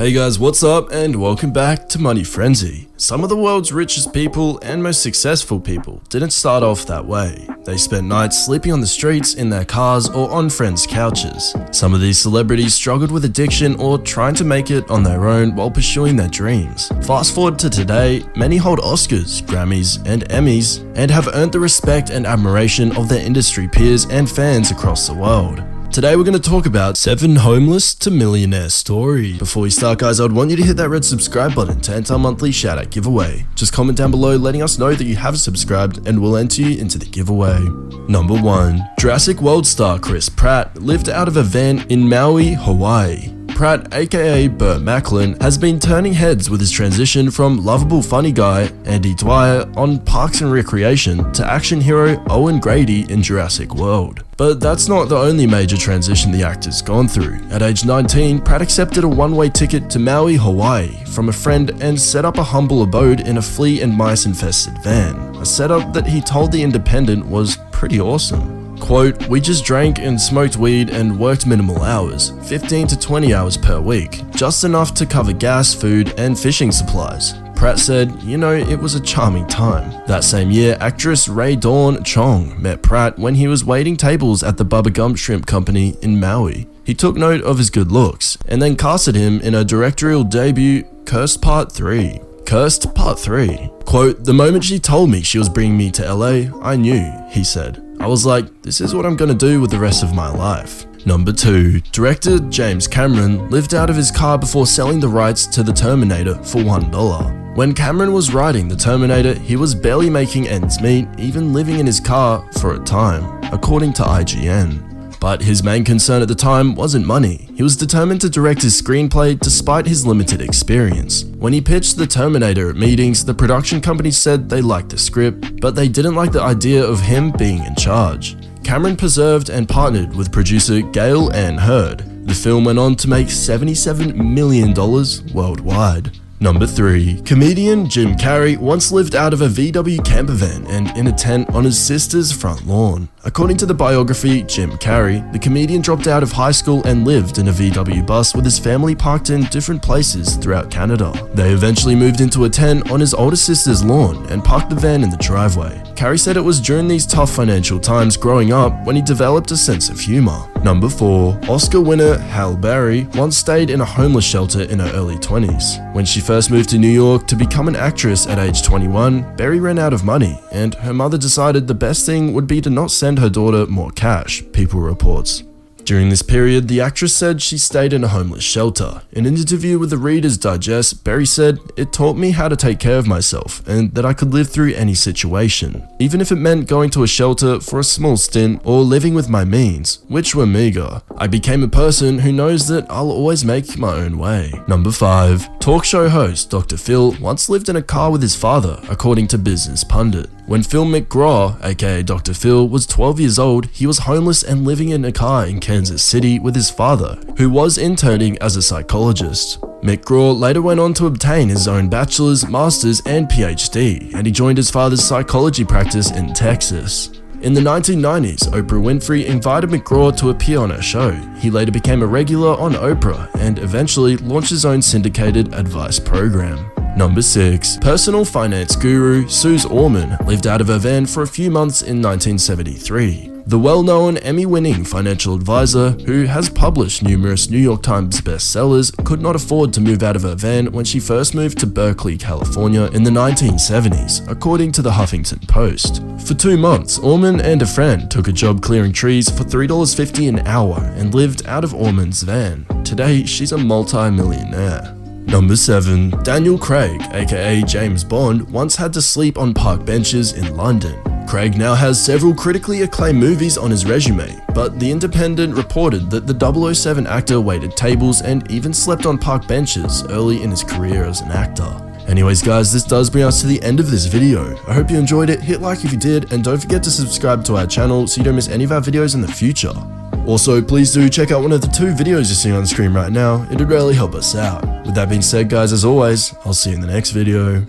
Hey guys, what's up and welcome back to Money Frenzy. Some of the world's richest people and most successful people didn't start off that way. They spent nights sleeping on the streets, in their cars, or on friends' couches. Some of these celebrities struggled with addiction or trying to make it on their own while pursuing their dreams. Fast forward to today, many hold Oscars, Grammys, and Emmys, and have earned the respect and admiration of their industry peers and fans across the world. Today we're going to talk about 7 homeless to millionaire stories. Before we start guys, I'd want you to hit that red subscribe button to enter our monthly shout out giveaway. Just comment down below letting us know that you have subscribed and we'll enter you into the giveaway. Number 1. Jurassic World star Chris Pratt lived out of a van in Maui, Hawaii. Pratt, aka Burt Macklin, has been turning heads with his transition from lovable funny guy Andy Dwyer on Parks and Recreation to action hero Owen Grady in Jurassic World. But that's not the only major transition the actor's gone through. At age 19, Pratt accepted a one-way ticket to Maui, Hawaii from a friend and set up a humble abode in a flea and mice infested van, a setup that he told The Independent was pretty awesome. Quote, "We just drank and smoked weed and worked minimal hours, 15 to 20 hours per week, just enough to cover gas, food, and fishing supplies." Pratt said, it was a charming time. That same year, actress Ray Dawn Chong met Pratt when he was waiting tables at the Bubba Gump Shrimp Company in Maui. He took note of his good looks, and then casted him in her directorial debut, Cursed Part 3. Cursed Part 3. Quote, "The moment she told me she was bringing me to LA, I knew," he said. "I was like, this is what I'm gonna do with the rest of my life." Number 2. Director James Cameron lived out of his car before selling the rights to The Terminator for $1. When Cameron was writing The Terminator, he was barely making ends meet, even living in his car for a time, according to IGN. But his main concern at the time wasn't money. He was determined to direct his screenplay despite his limited experience. When he pitched The Terminator at meetings, the production company said they liked the script, but they didn't like the idea of him being in charge. Cameron preserved and partnered with producer Gail Ann Hurd. The film went on to make $77 million worldwide. Number 3. Comedian Jim Carrey once lived out of a VW camper van and in a tent on his sister's front lawn. According to the biography Jim Carrey, the comedian dropped out of high school and lived in a VW bus with his family parked in different places throughout Canada. They eventually moved into a tent on his older sister's lawn and parked the van in the driveway. Carrey said it was during these tough financial times growing up when he developed a sense of humor. Number 4. Oscar winner Hal Barry once stayed in a homeless shelter in her early 20s. When she first moved to New York to become an actress at age 21, Barry ran out of money, and her mother decided the best thing would be to not send her daughter more cash, People reports. During this period, the actress said she stayed in a homeless shelter. In an interview with the Reader's Digest, Barry said, "It taught me how to take care of myself and that I could live through any situation, even if it meant going to a shelter for a small stint or living with my means, which were meager. I became a person who knows that I'll always make my own way." Number 5. Talk show host Dr. Phil once lived in a car with his father, according to Business Pundit. When Phil McGraw, aka Dr. Phil, was 12 years old, he was homeless and living in a car in Kansas City with his father, who was interning as a psychologist. McGraw later went on to obtain his own bachelor's, master's, and PhD, and he joined his father's psychology practice in Texas. In the 1990s, Oprah Winfrey invited McGraw to appear on her show. He later became a regular on Oprah and eventually launched his own syndicated advice program. Number 6. Personal finance guru Suze Orman lived out of her van for a few months in 1973. The well-known Emmy-winning financial advisor, who has published numerous New York Times bestsellers, could not afford to move out of her van when she first moved to Berkeley, California in the 1970s, according to the Huffington Post. For 2 months, Orman and a friend took a job clearing trees for $3.50 an hour and lived out of Orman's van. Today, she's a multi-millionaire. Number 7. Daniel Craig, aka James Bond, once had to sleep on park benches in London. Craig now has several critically acclaimed movies on his resume, but The Independent reported that the 007 actor waited tables and even slept on park benches early in his career as an actor. Anyways guys, this does bring us to the end of this video. I hope you enjoyed it, hit like if you did, and don't forget to subscribe to our channel so you don't miss any of our videos in the future. Also, please do check out one of the 2 videos you're seeing on the screen right now, it'd really help us out. With that being said guys, as always, I'll see you in the next video.